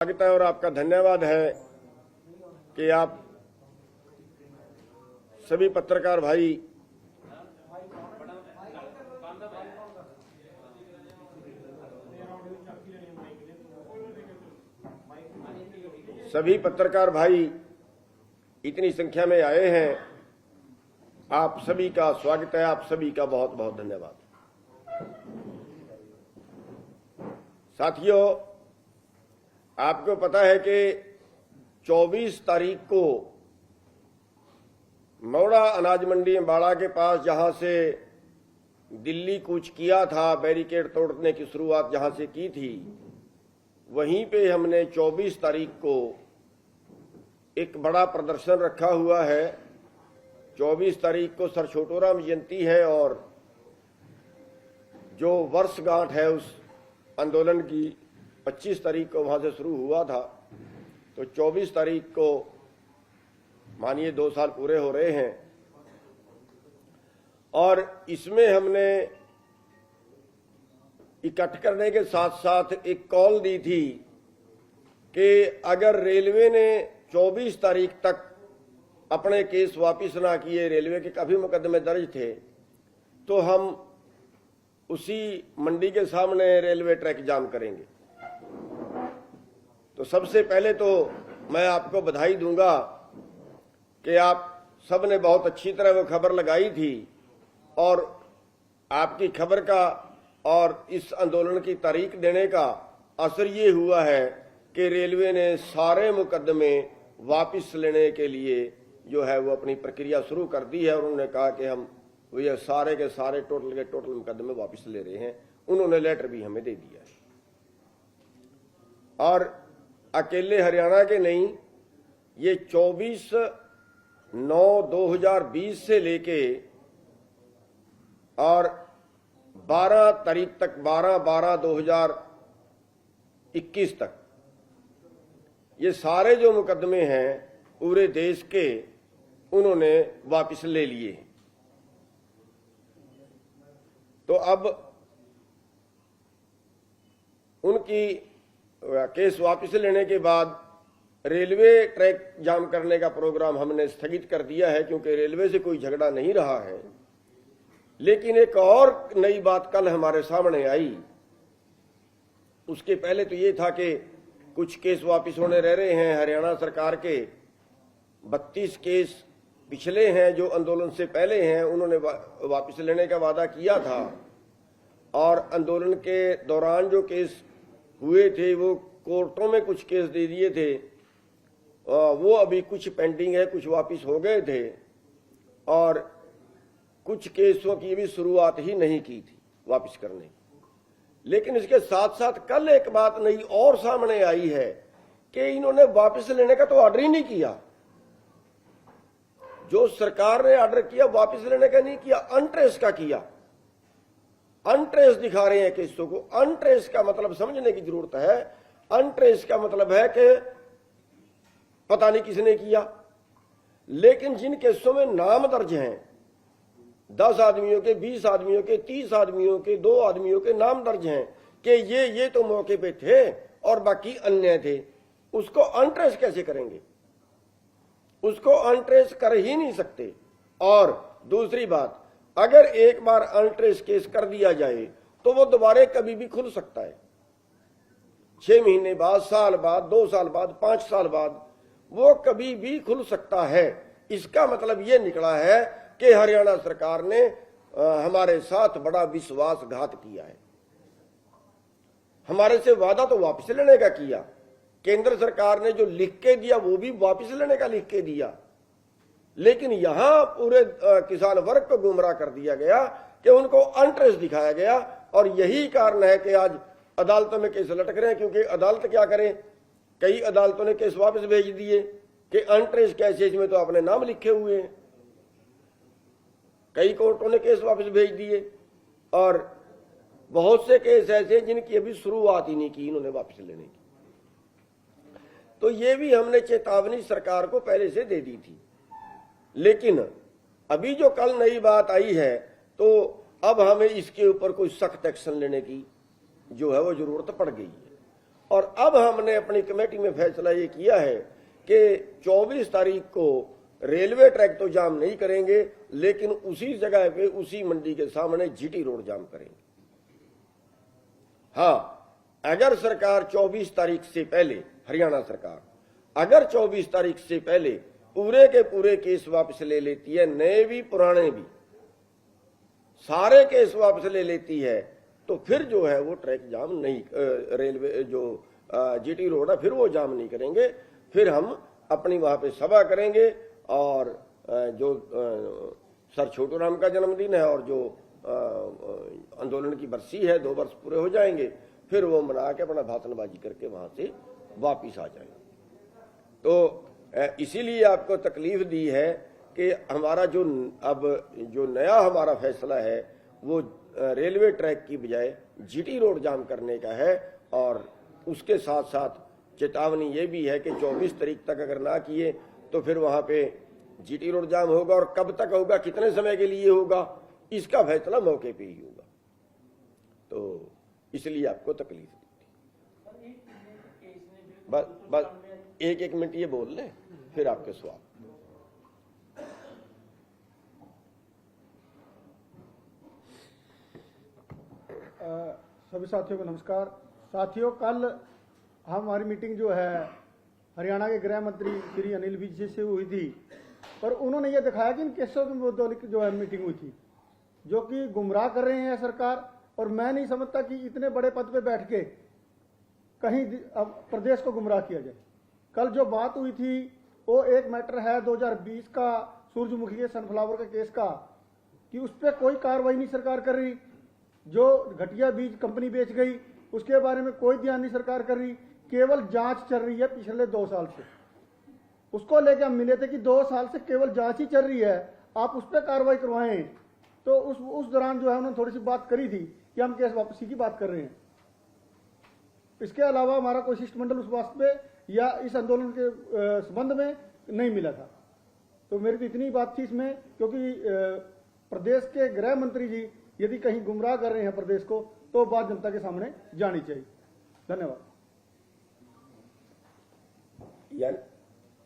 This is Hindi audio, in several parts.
स्वागत है और आपका धन्यवाद है कि आप सभी पत्रकार भाई इतनी संख्या में आए हैं। आप सभी का स्वागत है, आप सभी का बहुत बहुत धन्यवाद। साथियों, आपको पता है कि 24 तारीख को मौड़ा अनाज मंडी अम्बाड़ा के पास जहां से दिल्ली कूच किया था, बैरिकेड तोड़ने की शुरुआत जहां से की थी, वहीं पे हमने 24 तारीख को एक बड़ा प्रदर्शन रखा हुआ है। 24 तारीख को सर छोटूराम जयंती है और जो वर्षगांठ है उस आंदोलन की 25 तारीख को वहां से शुरू हुआ था, तो 24 तारीख को मानिए 2 साल पूरे हो रहे हैं। और इसमें हमने इकट्ठ करने के साथ साथ एक कॉल दी थी कि अगर रेलवे ने 24 तारीख तक अपने केस वापस ना किए, रेलवे के काफी मुकदमे दर्ज थे, तो हम उसी मंडी के सामने रेलवे ट्रैक जाम करेंगे। तो सबसे पहले तो मैं आपको बधाई दूंगा कि आप सब ने बहुत अच्छी तरह वो खबर लगाई थी और आपकी खबर का और इस आंदोलन की तारीख देने का असर ये हुआ है कि रेलवे ने सारे मुकदमे वापस लेने के लिए जो है वो अपनी प्रक्रिया शुरू कर दी है और उन्होंने कहा कि हम ये सारे के सारे टोटल के टोटल मुकदमे वापस ले रहे हैं। उन्होंने लेटर भी हमें दे दिया है। और अकेले हरियाणा के नहीं, ये 24/9/2020 से लेके और 12 तारीख तक 12/12/2021 तक ये सारे जो मुकदमे हैं पूरे देश के, उन्होंने वापस ले लिए। तो अब उनकी केस वापस लेने के बाद रेलवे ट्रैक जाम करने का प्रोग्राम हमने स्थगित कर दिया है, क्योंकि रेलवे से कोई झगड़ा नहीं रहा है। लेकिन एक और नई बात कल हमारे सामने आई। उसके पहले तो ये था कि कुछ केस वापस होने रह रहे हैं। हरियाणा सरकार के 32 केस पिछले हैं जो आंदोलन से पहले हैं, उन्होंने वापस लेने का वादा किया था। और आंदोलन के दौरान जो केस हुए थे वो कोर्टों में कुछ केस दे दिए थे, वो अभी कुछ पेंडिंग है, कुछ वापस हो गए थे और कुछ केसों की भी शुरुआत ही नहीं की थी वापस करने की। लेकिन इसके साथ साथ कल एक बात नई और सामने आई है कि इन्होंने वापस लेने का तो ऑर्डर ही नहीं किया। जो सरकार ने ऑर्डर किया वापस लेने का नहीं किया, अनट्रेस का किया। अनट्रेस दिखा रहे हैं केसों को। अनट्रेस का मतलब समझने की जरूरत है। अनट्रेस का मतलब है कि पता नहीं किसने किया। लेकिन जिन केसों में नाम दर्ज हैं, 10 आदमियों के, 20 आदमियों के, 30 आदमियों के, 2 आदमियों के नाम दर्ज हैं कि ये तो मौके पे थे और बाकी अन्य थे, उसको अनट्रेस कैसे करेंगे? उसको अनट्रेस कर ही नहीं सकते। और दूसरी बात, अगर एक बार अनट्रेस केस कर दिया जाए तो वो दोबारा कभी भी खुल सकता है। 6 महीने बाद, साल बाद, 2 साल बाद, 5 साल बाद वो कभी भी खुल सकता है। इसका मतलब ये निकला है कि हरियाणा सरकार ने हमारे साथ बड़ा विश्वासघात किया है। हमारे से वादा तो वापस लेने का किया, केंद्र सरकार ने जो लिख के दिया वो भी वापस लेने का लिख के दिया, लेकिन यहां पूरे किसान वर्ग को गुमराह कर दिया गया कि उनको अनट्रेस दिखाया गया। और यही कारण है कि आज अदालतों में केस लटक रहे हैं, क्योंकि अदालत क्या करे, कई अदालतों ने केस वापस भेज दिए कि अनट्रेस केसेज में तो अपने नाम लिखे हुए हैं। कई कोर्टों ने केस वापस भेज दिए और बहुत से केस ऐसे जिनकी अभी शुरुआत ही नहीं की इन्होंने वापस लेने की। तो ये भी हमने चेतावनी सरकार को पहले से दे दी थी। लेकिन अभी जो कल नई बात आई है, तो अब हमें इसके ऊपर कोई सख्त एक्शन लेने की जो है वो जरूरत पड़ गई है। और अब हमने अपनी कमेटी में फैसला ये किया है कि 24 तारीख को रेलवे ट्रैक तो जाम नहीं करेंगे, लेकिन उसी जगह पे उसी मंडी के सामने जीटी रोड जाम करेंगे। हाँ, अगर सरकार 24 तारीख से पहले, हरियाणा सरकार अगर 24 तारीख से पहले पूरे के पूरे केस वापस ले लेती है, नए भी पुराने भी सारे केस वापस ले लेती है, तो फिर जो है वो ट्रैक जाम नहीं, रेलवे जो जीटी रोड है फिर वो जाम नहीं करेंगे। फिर हम अपनी वहां पे सभा करेंगे और जो सर छोटू राम का जन्मदिन है और जो आंदोलन की बरसी है, 2 वर्ष पूरे हो जाएंगे, फिर वो मना के अपना भाषणबाजी करके वहां से वापिस आ जाएंगे। तो इसीलिए आपको तकलीफ दी है कि हमारा जो अब जो नया हमारा फैसला है वो रेलवे ट्रैक की बजाय जीटी रोड जाम करने का है। और उसके साथ साथ चेतावनी ये भी है कि 24 तारीख तक अगर ना किए तो फिर वहां पे जीटी रोड जाम होगा, और कब तक होगा, कितने समय के लिए होगा, इसका फैसला मौके पे ही होगा। तो इसलिए आपको तकलीफ दी थी। बस 1 मिनट ये बोल लें, फिर आपके सवाल। सभी साथियों को नमस्कार। साथियों, कल हमारी मीटिंग जो है हरियाणा के गृह मंत्री श्री अनिल विज जी से हुई थी, पर उन्होंने ये दिखाया कि इन केसों के मुद्दों की जो है मीटिंग हुई थी, जो कि गुमराह कर रहे हैं सरकार। और मैं नहीं समझता कि इतने बड़े पद पे बैठ के कहीं अब प्रदेश को गुमराह किया जाए। कल जो बात हुई थी वो एक मैटर है 2020 का सूरजमुखी के सनफ्लावर के केस का, कि उस पर कोई कार्रवाई नहीं सरकार कर रही। जो घटिया बीज कंपनी बेच गई उसके बारे में कोई ध्यान नहीं सरकार कर रही, केवल जांच चल रही है पिछले 2 साल से। उसको लेके हम मिले थे कि 2 साल से केवल जांच ही चल रही है, आप उस पर कार्रवाई करवाएं। तो उस दौरान जो है उन्होंने थोड़ी सी बात करी थी कि हम केस वापसी की बात कर रहे हैं। इसके अलावा हमारा कोई शिष्टमंडल उस बात पे या इस आंदोलन के संबंध में नहीं मिला था। तो मेरी तो इतनी बात थी इसमें, क्योंकि प्रदेश के गृह मंत्री जी यदि कहीं गुमराह कर रहे हैं प्रदेश को, तो बात जनता के सामने जानी चाहिए। धन्यवाद।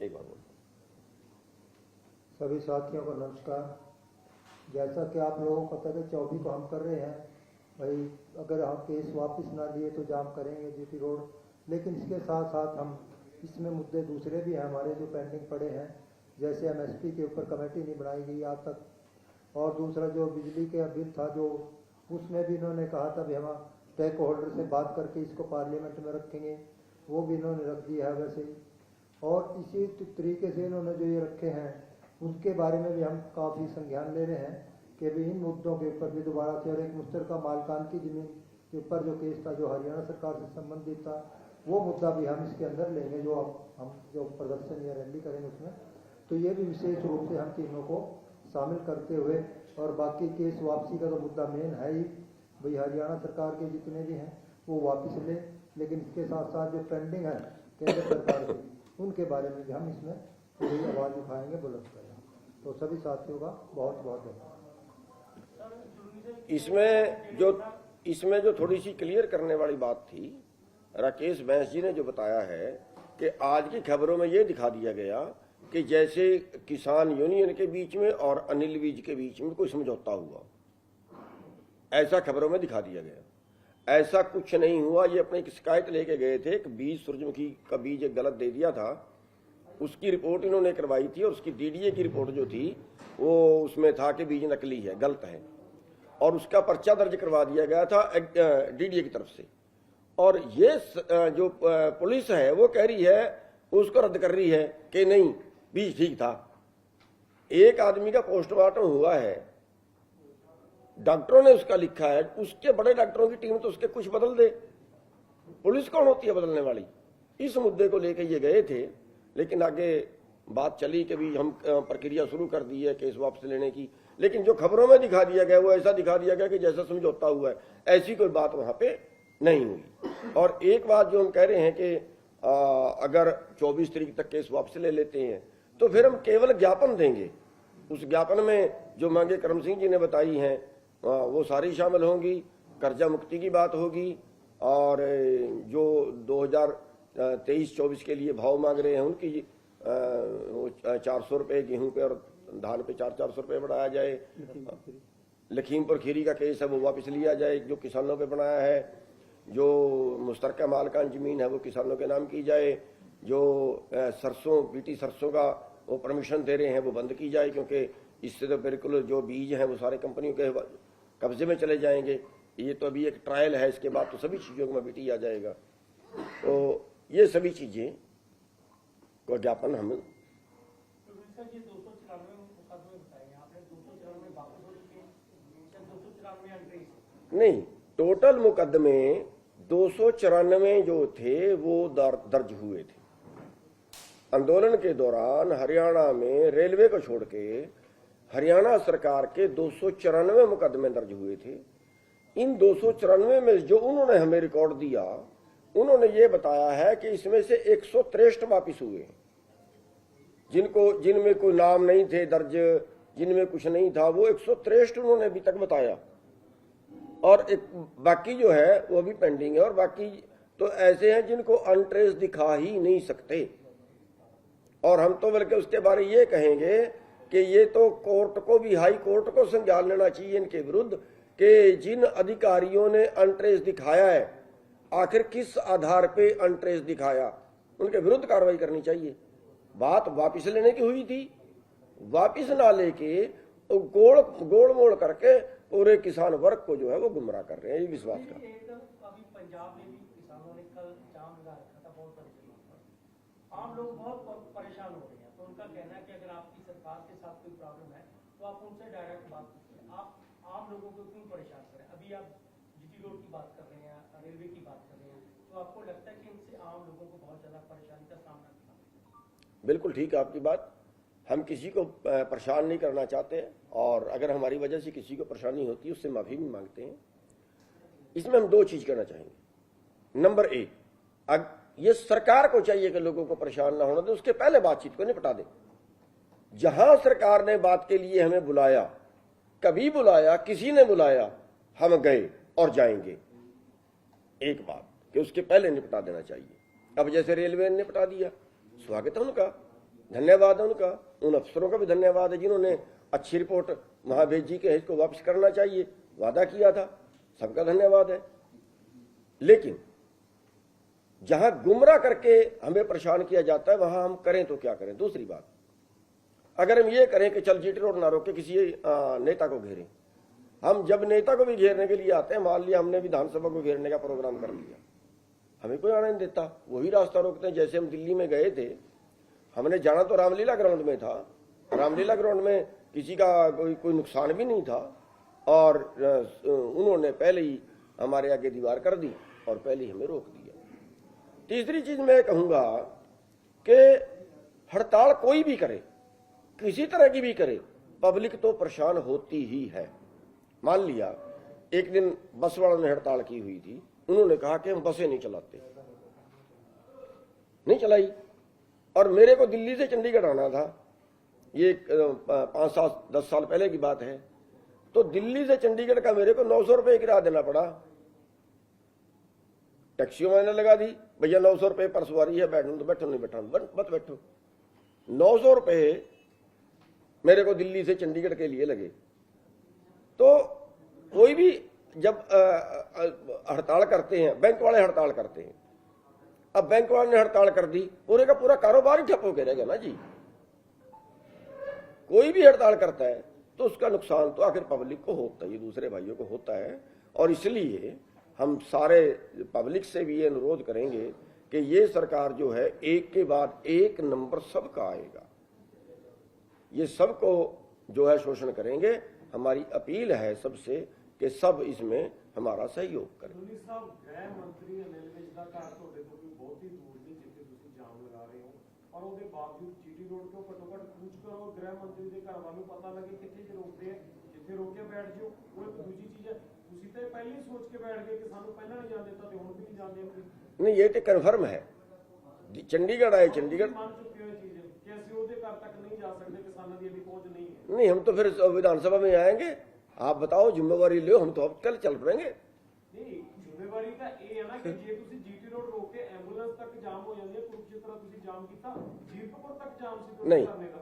एक बार बोलो। सभी साथियों को नमस्कार। जैसा कि आप लोगों को पता है 24 को हम कर रहे हैं भाई, अगर हम केस वापस ना लिए तो जाम करेंगे जीटी रोड। लेकिन इसके साथ साथ हम इसमें मुद्दे दूसरे भी हैं हमारे जो पेंडिंग पड़े हैं, जैसे एमएसपी के ऊपर कमेटी नहीं बनाई गई आज तक, और दूसरा जो बिजली के बिल था जो उसमें भी इन्होंने कहा था भी हम स्टेक होल्डर से बात करके इसको पार्लियामेंट में रखेंगे, वो भी इन्होंने रख दिया है वैसे ही। और इसी तरीके से इन्होंने जो ये रखे हैं उसके बारे में भी हम काफ़ी संज्ञान ले रहे हैं कि भी इन मुद्दों के ऊपर भी दोबारा से, और एक मुश्तरका मालकान की जमीन के ऊपर जो केस था जो हरियाणा सरकार से संबंधित था, वो मुद्दा भी हम इसके अंदर लेंगे, जो हम जो प्रदर्शन या रैली करेंगे उसमें। तो ये भी विशेष रूप से हम तीनों को शामिल करते हुए, और बाकी केस वापसी का तो मुद्दा मेन है ही भाई, हरियाणा सरकार के जितने भी हैं वो वापस ले, लेकिन इसके साथ साथ जो पेंडिंग है केंद्र सरकार की, उनके बारे में भी हम इसमें पूरी आवाज़ उठाएंगे, बुलंद करेंगे। तो सभी साथियों का बहुत बहुत धन्यवाद। इसमें जो थोड़ी सी क्लियर करने वाली बात थी, राकेश बैस जी ने जो बताया है कि आज की खबरों में ये दिखा दिया गया कि जैसे किसान यूनियन के बीच में और अनिल विज के बीच में कोई समझौता हुआ, ऐसा खबरों में दिखा दिया गया। ऐसा कुछ नहीं हुआ। ये अपनी एक शिकायत लेके गए थे, एक बीज सूरजमुखी का बीज गलत दे दिया था, उसकी रिपोर्ट इन्होंने करवाई थी, और उसकी डीडीए की रिपोर्ट जो थी वो उसमें था कि बीज नकली है, गलत है, और उसका पर्चा दर्ज करवा दिया गया था डीडीए की तरफ से। और ये जो पुलिस है वो कह रही है, उसको रद्द कर रही है कि नहीं बीज ठीक था। एक आदमी का पोस्टमार्टम हुआ है, डॉक्टरों ने उसका लिखा है, उसके बड़े डॉक्टरों की टीम तो उसके कुछ बदल दे, पुलिस कौन होती है बदलने वाली। इस मुद्दे को लेकर ये गए थे, लेकिन आगे बात चली कि भी हम प्रक्रिया शुरू कर दी है केस वापस लेने की, लेकिन जो खबरों में दिखा दिया गया वो ऐसा दिखा दिया गया कि जैसा समझौता हुआ है, ऐसी कोई बात वहां पे नहीं हुई। और एक बात जो हम कह रहे हैं कि अगर 24 तारीख तक केस वापस ले लेते हैं तो फिर हम केवल ज्ञापन देंगे। उस ज्ञापन में जो मांगे करम सिंह जी ने बताई हैं वो सारी शामिल होंगी, कर्जा मुक्ति की बात होगी, और जो 2023-24 के लिए भाव मांग रहे हैं उनकी 400 रुपये गेहूं पे और धान पे 400 रुपये बढ़ाया जाए। लखीमपुर खीरी का केस है वो वापस लिया जाए, जो किसानों पे बनाया है। जो मुश्तरका मालकान जमीन है वो किसानों के नाम की जाए। जो सरसों बीटी सरसों का वो परमिशन दे रहे हैं वो बंद की जाए, क्योंकि इससे तो बिल्कुल जो बीज हैं वो सारे कंपनियों के कब्जे में चले जाएंगे। ये तो अभी एक ट्रायल है, इसके बाद तो सभी चीज़ों में बीटी आ जाएगा। तो ये सभी चीज़ें को ज्ञापन हम नहीं, टोटल मुकदमे 294 जो थे वो दर्ज हुए थे। आंदोलन के दौरान हरियाणा में रेलवे को छोड़ के हरियाणा सरकार के 294 मुकदमे दर्ज हुए थे। इन 294 में जो उन्होंने हमें रिकॉर्ड दिया, उन्होंने ये बताया है कि इसमें से 163 वापिस हुए, जिनमें कोई नाम नहीं थे दर्ज, जिनमें कुछ नहीं था, वो 163 उन्होंने अभी तक बताया। और एक बाकी जो है वो अभी पेंडिंग है। और बाकी तो ऐसे हैं जिनको अनट्रेस दिखा ही नहीं सकते। और हम तो बल्कि उसके बारे ये कहेंगे कि ये तो कोर्ट को भी, हाई कोर्ट को संज्ञान लेना चाहिए इनके विरुद्ध कि जिन अधिकारियों ने अनट्रेस दिखाया है, आखिर किस आधार पे अनट्रेस दिखाया, उनके विरुद्ध कार्रवाई करनी चाहिए। बात वापिस लेने की हुई थी, वापिस ना लेके गोल मोड़ करके पूरे किसान वर्ग को जो है वो गुमराह कर रहे हैं। ये विश्वास का अभी पंजाब में भी किसानों ने कल जाम लगा रखा था बहुत बड़ी जगह पर, आम लोग बहुत परेशान हो रहे हैं। तो उनका कहना है कि अगर आपकी सरकार के साथ कोई प्रॉब्लम है तो आप उनसे डायरेक्ट बात करें, आप आम लोगों को क्यों परेशान करें। अभी आप जीटी रोड की बात कर रहे हैं, रेलवे की बात कर रहे हैं, तो आपको लगता है कि इनसे आम लोगों को बहुत ज्यादा परेशानी का सामना करना पड़ेगा। बिल्कुल ठीक है आपकी बात। हम किसी को परेशान नहीं करना चाहते, और अगर हमारी वजह से किसी को परेशानी होती है उससे माफी भी मांगते हैं। इसमें हम दो चीज करना चाहेंगे। नंबर एक, ये सरकार को चाहिए कि लोगों को परेशान ना होना दे, उसके पहले बातचीत को निपटा दे। जहां सरकार ने बात के लिए हमें बुलाया, कभी बुलाया, किसी ने बुलाया, हम गए और जाएंगे। एक बात कि उसके पहले निपटा देना चाहिए। अब जैसे रेलवे ने निपटा दिया, स्वागत है उनका, धन्यवाद है उनका। उन अफसरों का भी धन्यवाद है जिन्होंने अच्छी रिपोर्ट वहां भेजी कि इसको वापस करना चाहिए, वादा किया था, सबका धन्यवाद है। लेकिन जहां गुमराह करके हमें परेशान किया जाता है वहां हम करें तो क्या करें। दूसरी बात, अगर हम ये करें कि चल जीटी रोड ना रोके, किसी नेता को घेरें। हम जब नेता को भी घेरने के लिए आते हैं, मान लिया हमने विधानसभा को घेरने का प्रोग्राम कर लिया, हमें कोई आने नहीं देता, वही रास्ता रोकते हैं। जैसे हम दिल्ली में गए थे, हमने जाना तो रामलीला ग्राउंड में था, रामलीला ग्राउंड में किसी का कोई नुकसान भी नहीं था, और उन्होंने पहले ही हमारे आगे दीवार कर दी और पहले ही हमें रोक दिया। तीसरी चीज मैं कहूंगा कि हड़ताल कोई भी करे, किसी तरह की भी करे, पब्लिक तो परेशान होती ही है। मान लिया एक दिन बस वालों ने हड़ताल की हुई थी, उन्होंने कहा कि हम बसें नहीं चलाते, नहीं चलाई। और मेरे को दिल्ली से चंडीगढ़ आना था, ये 5-7-10 साल पहले की बात है। तो दिल्ली से चंडीगढ़ का मेरे को 900 रुपये किराया देना पड़ा। टैक्सी मैंने लगा दी, भैया 900 रुपये पर सवारी है, बैठो तो बैठो, नहीं बैठा मत बैठो। 900 रुपये मेरे को दिल्ली से चंडीगढ़ के लिए लगे। तो कोई भी जब हड़ताल करते हैं, बैंक वाले हड़ताल करते हैं, अब बैंक वाले ने हड़ताल कर दी, पूरे का पूरा कारोबार ही ठप होकर रहेगा ना जी। कोई भी हड़ताल करता है तो उसका नुकसान तो आखिर पब्लिक को होता है, ये दूसरे भाइयों को होता है। और इसलिए हम सारे पब्लिक से भी ये अनुरोध करेंगे कि ये सरकार जो है एक के बाद एक नंबर सबका आएगा, ये सबको जो है शोषण करेंगे। हमारी अपील है सबसे कि सब इसमें हमारा सहयोग करें। गृह मंत्री अनिल विज का घर ਤੁਹਾਡੇ ਤੋਂ ਵੀ ਬਹੁਤ ਹੀ ਦੂਰ ਨਹੀਂ ਜਿੱਥੇ ਤੁਸੀਂ ਜਾਮ ਲਗਾ ਰਹੇ ਹੋ, ਔਰ ਉਹਦੇ ਬਾਵਜੂਦ ਜੀਟੀ ਰੋਡ ਤੋਂ ਘੱਟੋ ਘੱਟ ਕੂਚ ਕਰੋ, ਗ੍ਰਹਿ ਮੰਤਰੀ ਦੇ ਘਰ ਵੱਲ ਨੂੰ ਪਤਾ ਲੱਗੇ ਕਿੱਥੇ ਚ ਰੋਕਦੇ ਆ, ਜਿੱਥੇ ਰੋਕ ਕੇ ਬੈਠ ਜਿਓ। ਉਹ ਇੱਕ ਦੂਜੀ ਚੀਜ਼ ਹੈ, ਤੁਸੀਂ ਤਾਂ ਪਹਿਲਾਂ ਹੀ ਸੋਚ ਕੇ ਬੈਠ ਗਏ ਕਿ ਸਾਨੂੰ ਪਹਿਲਾਂ ਨਹੀਂ ਜਾਣ ਦਿੱਤਾ ਤੇ ਹੁਣ ਵੀ ਨਹੀਂ ਜਾਣ ਦੇਣਗੇ। नहीं, ये तो कन्फर्म है, चंडीगढ़ आए, चंडीगढ़ ਮੰਨ ਚੁੱਕੇ ਹੋ ਇਹ ਚੀਜ਼ ਕਿ ਅਸੀਂ ਉਹਦੇ ਘਰ ਤੱਕ ਨਹੀਂ ਜਾ ਸਕਦੇ, ਕਿਸਾਨਾਂ ਦੀ ਇੰਨੀ ਪਹੁੰਚ नहीं है। नहीं, हम तो फिर विधानसभा में आएंगे। आप बताओ, जिम्मेवारी लो, हम तो अब कल चल पड़ेंगे। नहीं, जिम्मेवारी ਜ਼ਿੰਮੇਵਾਰੀ ਤਾਂ ਇਹ ਹੈ ਨਾ ਕਿ ਜੇ ਤੁਸੀਂ ਜੀਟੀ ਰੋਡ ਰੋਕ ਕੇ ਐਂਬੂਲੈਂਸ ਤੱਕ ਜਾਮ ਹੋ ਜਾਂਦੀ ਹੈ, ਕੁਰੂਕਸ਼ੇਤਰ ਤੁਸੀਂ ਜਾਮ ਕੀਤਾ, ਜੀਰਕਪੁਰ ਤੱਕ ਜਾਮ ਸੀ ਤੁਹਾਡੇ नहीं ਧਰਨੇ ਦਾ।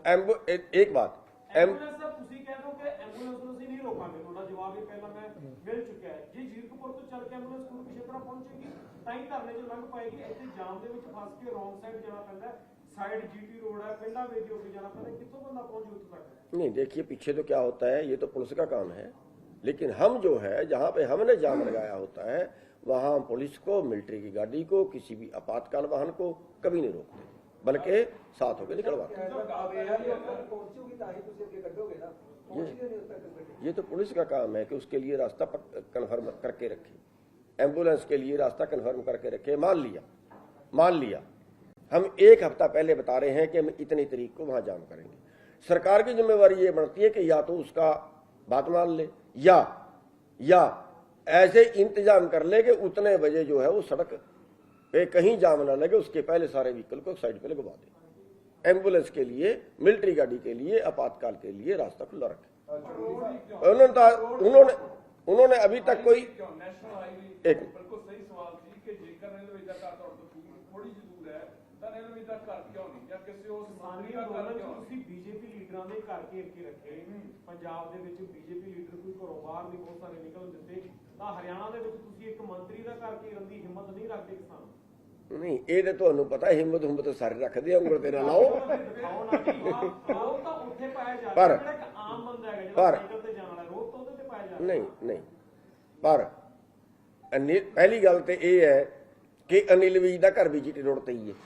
एक बात ਐਂਬੂਲੈਂਸ ਦਾ ਤੁਸੀਂ ਕਹਿ ਦੋ ਕਿ ਐਂਬੂਲੈਂਸ ਨੂੰ ਅਸੀਂ ਨਹੀਂ ਰੋਕਾਂਗੇ, ਤੁਹਾਡਾ ਜਵਾਬ ਇਹ ਪਹਿਲਾਂ ਮੈਂ ਮਿਲ ਚੁੱਕਿਆ ਹੈ। ਜੇ ਜੀਰਕਪੁਰ ਤੋਂ ਚੱਲ ਕੇ ਐਂਬੂਲੈਂਸ ਕੁਰੂਕਸ਼ੇਤਰ ਪਹੁੰਚੇਗੀ ਤਾਂ ਹੀ ਧਰਨੇ 'ਚ ਲੰਘ ਪਾਏਗੀ। ਇੱਥੇ ਜਾਮ ਦੇ ਵਿੱਚ ਫਸ ਕੇ ਰੋਂਗ ਸਾਈਡ ਜਾਣਾ ਪੈਂਦਾ, साइड जीटी रोड है, पिंडा में जो जाना पड़ता है, कितों बंदा पहुंचे उत्तर तक। नहीं, देखिए पीछे तो क्या होता है, ये तो पुलिस का काम है, लेकिन हम जो है जहाँ पे हमने जाम लगाया होता है वहाँ पुलिस को, मिलिट्री की गाड़ी को, किसी भी आपातकाल वाहन को कभी नहीं रोकते, बल्कि साथ होकर निकलवाते हैं। ये तो पुलिस का काम है कि उसके लिए रास्ता कन्फर्म करके रखे, एम्बुलेंस के लिए रास्ता कन्फर्म करके रखे। मान लिया हम एक हफ्ता पहले बता रहे हैं कि हम इतनी तारीख को वहां जाम करेंगे, सरकार की जिम्मेवारी ये बनती है कि या तो उसका बात मान ले या ऐसे इंतजाम कर ले कि उतने बजे जो है वो सड़क पे कहीं जाम ना लगे, उसके पहले सारे व्हीकल को साइड पे लगवा दे। एम्बुलेंस के लिए, मिलिट्री गाड़ी के लिए, आपातकाल के लिए रास्ता खुला रखे। उन्होंने अभी तक कोई एक बीजेपी लीडਰਾਂ ਦੇ ਘਰ ਘੇਰ ਕੇ ਰੱਖੇ, ਪੰਜਾਬ ਦੇ ਵਿੱਚ ਬੀਜੇਪੀ ਲੀਡਰ ਕੋਈ ਘਰੋਂ ਬਾਹਰ ਨਹੀਂ ਬਹੁਤ ਸਾਰੇ ਨਿਕਲਣ ਦਿੱਤੇ, ਤਾਂ ਹਰਿਆਣਾ ਦੇ ਵਿੱਚ ਤੁਸੀਂ ਇੱਕ ਮੰਤਰੀ ਦਾ ਘਰ ਘੇਰਨ ਦੀ ਹਿੰਮਤ ਨਹੀਂ ਰੱਖਦੇ ਕਿਸਾਨ। नहीं, ये तो ਤੁਹਾਨੂੰ ਪਤਾ ਹੈ, ਹਿੰਮਤ ਸਾਰੇ ਰੱਖਦੇ ਆ, ਉਂਗਲ ਤੇ ਨਾ ਲਾਓ। ਉਹ ਤਾਂ ਉੱਥੇ ਪਾਇਆ ਜਾ ਪਰ ਜਿਹੜਾ ਇੱਕ ਆਮ ਬੰਦਾ ਹੈਗਾ ਜਿਹੜਾ ਸਾਈਕਲ ਤੇ ਜਾਣ ਵਾਲਾ ਰੋਡ ਤੋਂ ਉਹਦੇ ਤੇ ਪਾਇਆ ਜਾ नहीं, पर पहली गल तो यह है कि अनिल विज का घर भी जीटी रोड ते ही है,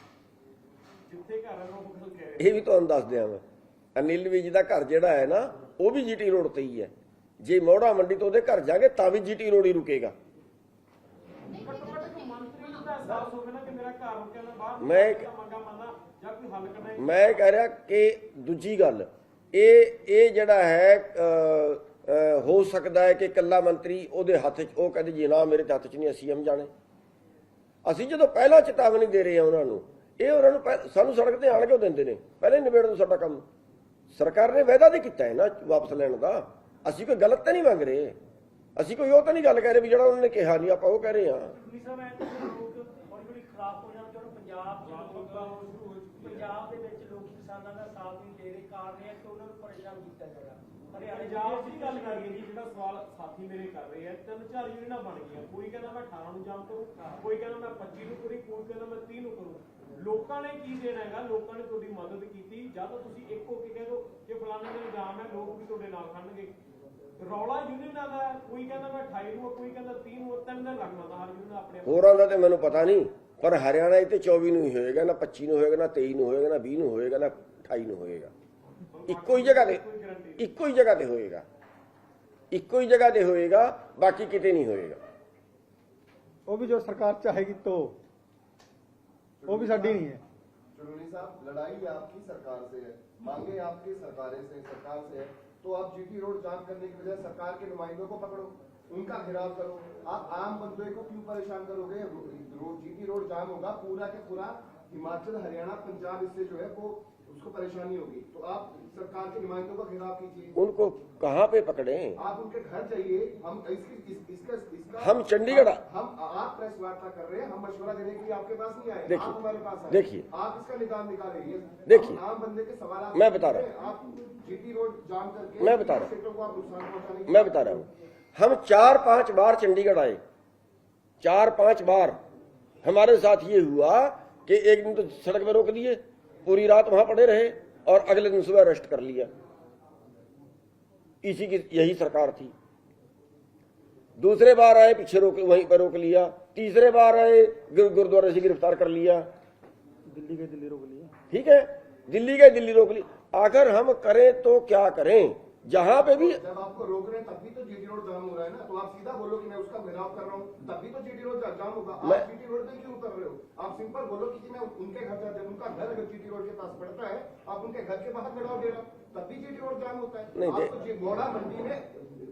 ਜਿੱਥੇ ਘਰ ਆ ਉਹ ਗੱਲ ਕਹਿ ਰਹੇ। ये भी तुहानू दस दिया मैं। अनिल विज का घर जिहड़ा है ना वो भी जीटी रोड ते ही है, जे मोड़ा मंडी तो घर जाएंगे ता भी जीटी रोड ही रुकेगा। मैं कह रहा कि दूजी गल ये जिहड़ा है हो सकता है कि कला मंत्री ਉਹਦੇ ਹੱਥ 'ਚ ਉਹ ਕਹਿੰਦੇ ਜੀ ਨਾ ਮੇਰੇ ਹੱਥ 'ਚ ਨਹੀਂ, ਅਸੀਂ ਹਮ ਜਾਣੇ। ਅਸੀਂ ਜਦੋਂ ਪਹਿਲਾਂ ਚੇਤਾਵਨੀ ਦੇ ਰਹੇ ਹਾਂ ਉਹਨਾਂ ਨੂੰ, ਇਹ ਉਹਨਾਂ ਨੂੰ ਸਾਨੂੰ ਸੜਕ ਤੇ ਆਣ ਕਿਉਂ ਦਿੰਦੇ ਨੇ? ਪਹਿਲੇ ਨਿਬੇੜ ਦੋ ਸਾਡਾ ਕੰਮ। ਸਰਕਾਰ ਨੇ ਵਾਅਦਾ ਤੇ ਕੀਤਾ ਹੈ ਨਾ ਵਾਪਸ ਲੈਣ ਦਾ, ਅਸੀਂ ਕੋਈ ਗਲਤ ਤਾਂ ਨਹੀਂ ਮੰਗ ਰਹੇ, ਅਸੀਂ ਕੋਈ ਉਹ ਤਾਂ ਨਹੀਂ ਗੱਲ ਕਹਿ ਰਹੇ ਵੀ ਜਿਹੜਾ ਉਹਨਾਂ ਨੇ ਕਿਹਾ ਨਹੀਂ ਆਪਾਂ ਉਹ ਕਹਿ ਰਹੇ ਹਾਂ। ਪੰਜਾਬ ਦੇ ਵਿੱਚ ਲੋਕ ਕਿਸਾਨਾਂ ਦਾ ਸਾਥ ਨਹੀਂ ਦੇ ਰਹੇ, ਕਾਰਨ ਇਹ ਹੈ ਕਿ ਉਹਨਾਂ ਨੂੰ ਪਰੇਸ਼ਾਨ ਕੀਤਾ ਜਾ ਰਿਹਾ। ਪੰਜਾਬ ਦੀ ਗੱਲ ਕਰੀਏ ਜੀ, ਜਿਹੜਾ ਸਵਾਲ ਸਾਥੀ ਮੇਰੇ ਕਰ ਰਹੇ ਆ, 3-4 ਯੂਨੀਅਨਾਂ ਬਣ ਗਈਆਂ, ਕੋਈ ਕਹਿੰਦਾ ਮੈਂ 18 ਨੂੰ ਜਾਮ ਕਰੂੰ, ਕੋਈ ਕਹਿੰਦਾ ਮੈਂ 25 ਨੂੰ ਕਰੀ, ਕੋਈ ਕਹਿੰਦਾ ਮੈਂ 30 ਨੂੰ ਕਰੂੰ। ਲੋਕਾਂ ਨੇ ਕੀ ਦੇਣਾ ਹੈਗਾ? ਲੋਕਾਂ ਨੇ ਤੁਹਾਡੀ ਮਦਦ ਕੀਤੀ, ਜਾਂ ਤਾਂ ਤੁਸੀਂ ਇੱਕ ਹੋ ਕੇ ਕਹਿ ਦਿਓ ਕਿ ਫਲਾਣੇ ਦਿਨ ਜਾਮ ਹੈ, ਲੋਕ ਵੀ ਤੁਹਾਡੇ ਨਾਲ ਖੜਨਗੇ। ਰੌਲਾ ਯੂਨੀਅਨਾਂ ਦਾ, ਕੋਈ ਕਹਿੰਦਾ ਮੈਂ 28 ਨੂੰ, ਕੋਈ ਕਹਿੰਦਾ 30 ਨੂੰ, 3 ਦਿਨ ਲੱਗਣਾ ਤਾਂ ਹਰ ਯੂਨੀਅਨ ਆਪਣੇ ਹੋਰਾਂ ਦਾ ਤੇ ਮੈਨੂੰ ਪਤਾ ਨਹੀਂ, ਪਰ ਹਰਿਆਣਾ ਇੱਥੇ 24 ਨੂੰ ਹੀ ਹੋਏਗਾ, ਨਾ 25 ਨੂੰ ਹੋਏਗਾ, ਨਾ 23 ਨੂੰ ਹੋਏਗਾ, ਨਾ 20 ਨੂੰ ਹੋਏਗਾ, ਨਾ 28 ਨੂੰ ਹੋਏਗਾ। ਇੱਕੋ ਹੀ ਜਗ੍ਹਾ ਤੇ ਹੋਏਗਾ, ਇੱਕੋ ਹੀ ਜਗ੍ਹਾ ਤੇ ਹੋਏਗਾ, ਬਾਕੀ ਕਿਤੇ नहीं होएगा। वो भी जो सरकार चाहेगी तो वो भी साडी नहीं है। चुनौनी साहब, लड़ाई आपकी सरकार से है, मांगे आपकी सरकार से है, तो आप जीटी रोड जाम करने की बजाय सरकार के नुमाइंदों को पकड़ो, उनका घेराव करो। आप आम बंदे को क्यों परेशान करोगे? जीटी रोड जाम होगा, पूरा के पूरा हिमाचल, हरियाणा, पंजाब इससे जो है वो उसको परेशानी होगी, तो आप सरकार के नुमाइंदों का घेराव कीजिए। उनको कहाँ पे पकड़े? आप उनके घर जाइए। हम इसका हम चंडीगढ़, आप प्रेस वार्ता कर रहे हैं, हम मशवरा देने के लिए आपके पास नहीं आए, देखिए, आप हमारे पास आए। देखिए, आप इसका निदान निकालिए। देखिए, आम बंदे के सवाल मैं बता रहा हूँ, आप जीटी रोड जाम करके मैं बता रहा हूँ, क्षेत्रों को आप नुकसान पहुंचाने की मैं बता रहा हूँ। हम 4-5 बार चंडीगढ़ आए, 4-5 बार हमारे साथ ये हुआ कि एक दिन तो सड़क पर रोक दिए, पूरी रात वहां पड़े रहे और अगले दिन सुबह अरेस्ट कर लिया। इसी की यही सरकार थी। दूसरे बार आए, पीछे रोक, वहीं पर रोक लिया। तीसरे बार आए, गुरुद्वारे से गिरफ्तार कर लिया। दिल्ली के दिल्ली रोक लिया, ठीक है, दिल्ली के दिल्ली रोक लिया। अगर हम करें तो क्या करें? जहां पे भी जब आपको रोक रहे हैं तब भी तो जीटी रोड जाम हो रहा है ना, तो आप सीधा बोलो कि मैं उसका घेराव कर रहा हूँ, तब भी तो जीटी रोड जाम होगा। आप जीटी रोड पे क्यों उतर रहे हो? आप सिंपल बोलो कि मैं उनके घर जाते हैं, उनका घर अगर जीटी रोड के पास पड़ता है, आप उनके घर के बाहर लगाओ घेराव, तब भी जीटी रोड जाम होता है। आपको घोड़ा मंडी में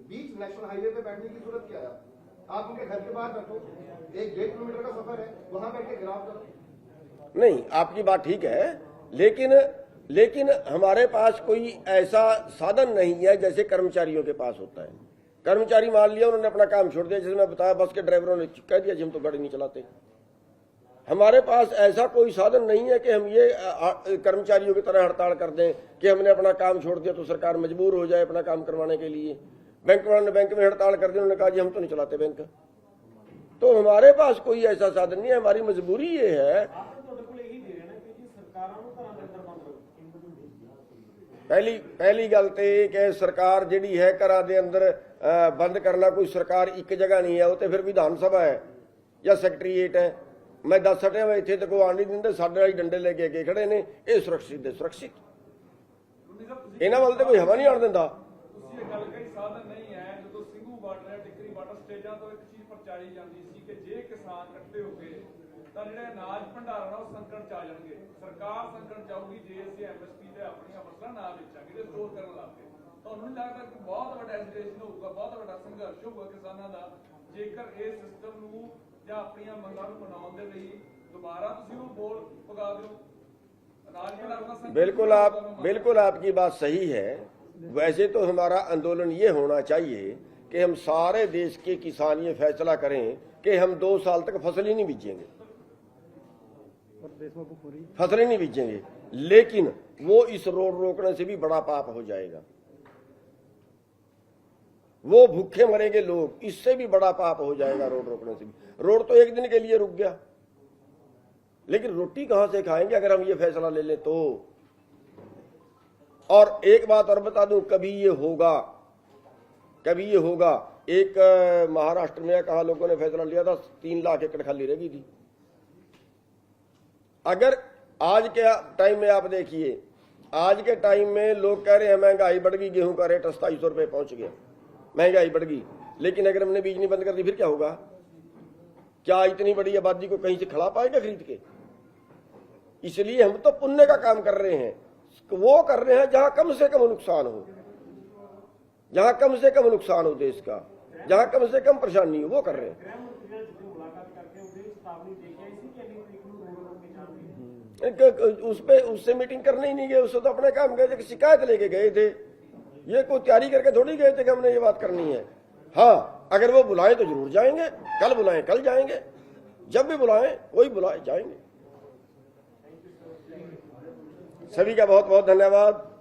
बीच नेशनल हाईवे पे बैठने की जरूरत क्या है? आप उनके घर के बाहर बैठो, 1-1.5 किलोमीटर का सफर है, वहां बैठ के घेराव करो। नहीं, आपकी बात ठीक है, लेकिन हमारे पास कोई ऐसा साधन नहीं है जैसे कर्मचारियों के पास होता है। कर्मचारी मान लिया उन्होंने अपना काम छोड़ दिया, जैसे मैं बताया बस के ड्राइवरों ने कह दिया जी हम तो गाड़ी नहीं चलाते। हमारे पास ऐसा कोई साधन नहीं है कि हम ये कर्मचारियों की तरह हड़ताल कर दें कि हमने अपना काम छोड़ दिया तो सरकार मजबूर हो जाए अपना काम करवाने के लिए। बैंक वालों ने बैंक में हड़ताल कर दी, उन्होंने कहा जी हम तो नहीं चलाते बैंक। तो हमारे पास कोई ऐसा साधन नहीं है, हमारी मजबूरी ये है। पहली गल तो कि सरकार जिहड़ी है घरां दे अंदर बंद करना कोई सरकार एक जगह नहीं है, वो तो फिर विधान सभा है या सैकटरीएट है। मैं दस हटिया मैं इत्थे तक आण नहीं दिंदे, साडे वाली डंडे लेके अगे खड़े ने, ये सुरक्षित दे सुरक्षित, इन्हां वल ते कोई हवा नहीं आण दिंदा। ਤੁਸੀਂ ਇਹ ਗੱਲ ਕਹੀ ਸਾਧਨ ਨਹੀਂ ਹੈ, ਜਦੋਂ ਸਿੰਘੂ ਬਾਰਡਰ ਹੈ ਟਿਕਰੀ ਬਾਰਡਰ ਸਟੇਜਾਂ ਤੋਂ ਇੱਕ ਚੀਜ਼ ਪ੍ਰਚਾਰੀ ਜਾਂਦੀ ਸੀ ਕਿ ਜੇ ਕਿਸਾਨ ਇਕੱਠੇ ਹੋ ਕੇ ਤਾਂ ਜਿਹੜੇ ਅਨਾਜ ਭੰਡਾਰਨ ਉਹ ਸੰਕਟ ਚ ਆ ਜਾਣਗੇ। ਸਰਕਾਰ ਸੰਕਟ ਚਾਹੂਗੀ ਜੇ ਅਸੀਂ ਐਮਐਸਪੀ ਤੇ ਆਪਣੀਆਂ ਫਸਲਾਂ ਨਾ ਵੇਚਾਂਗੇ ਤੇ ਸਟੋਰ ਕਰਨ ਲੱਗੇ। ਤੁਹਾਨੂੰ ਨਹੀਂ ਲੱਗਦਾ ਕਿ ਬਹੁਤ ਵੱਡਾ ਐਜੀਟੇਸ਼ਨ ਹੋਊਗਾ, ਬਹੁਤ ਵੱਡਾ ਸੰਘਰਸ਼ ਹੋਊਗਾ ਕਿਸਾਨਾਂ ਦਾ ਜੇਕਰ ਇਸ ਸਿਸਟਮ ਨੂੰ ਜਾਂ ਆਪਣੀਆਂ ਮੰਗਾਂ ਨੂੰ ਮਨਾਉਣ ਦੇ ਲਈ दोबारा ਤੁਸੀਂ ਬੋਲ ਪਗਾ ਦਿਓ? ਅਨਾਜ ਭੰਡਾਰਨ ਦਾ बिल्कुल आपकी बात सही है। वैसे तो हमारा आंदोलन ये होना चाहिए कि हम सारे देश के किसान ये फैसला करें कि हम 2 साल तक फसल ही नहीं बीजेंगे, फसल ही नहीं बीजेंगे। लेकिन वो इस रोड रोकने से भी बड़ा पाप हो जाएगा, वो भूखे मरेंगे लोग, इससे भी बड़ा पाप हो जाएगा रोड रोकने से भी। रोड तो एक दिन के लिए रुक गया, लेकिन रोटी कहां से खाएंगे अगर हम ये फैसला ले लें तो। और एक बात और बता दूं, कभी ये होगा। एक महाराष्ट्र में कहा लोगों ने फैसला लिया था 3 लाख एकड़ खाली रहेगी थी। अगर आज के टाइम में आप देखिए, आज के टाइम में लोग कह रहे हैं महंगाई बढ़ गई, गेहूं का रेट 2700 रुपये पहुंच गया, महंगाई बढ़ गई। लेकिन अगर हमने बीजनी बंद कर दी फिर क्या होगा? क्या इतनी बड़ी आबादी को कहीं से खिला पाएगा खरीद के? इसलिए हम तो पुण्य का काम कर रहे हैं, वो कर रहे हैं जहां कम से कम नुकसान हो, जहां कम से कम नुकसान हो देश का, जहां कम से कम परेशानी हो, वो कर रहे हैं। उससे मीटिंग करने ही नहीं गए, उससे तो अपने काम गए थे, शिकायत लेके गए थे। ये कोई तैयारी करके थोड़ी गए थे कि हमने ये बात करनी है। हाँ, अगर वो बुलाएं तो जरूर जाएंगे, कल बुलाएं कल जाएंगे, जब भी बुलाएं कोई बुलाए जाएंगे। सभी का बहुत बहुत धन्यवाद।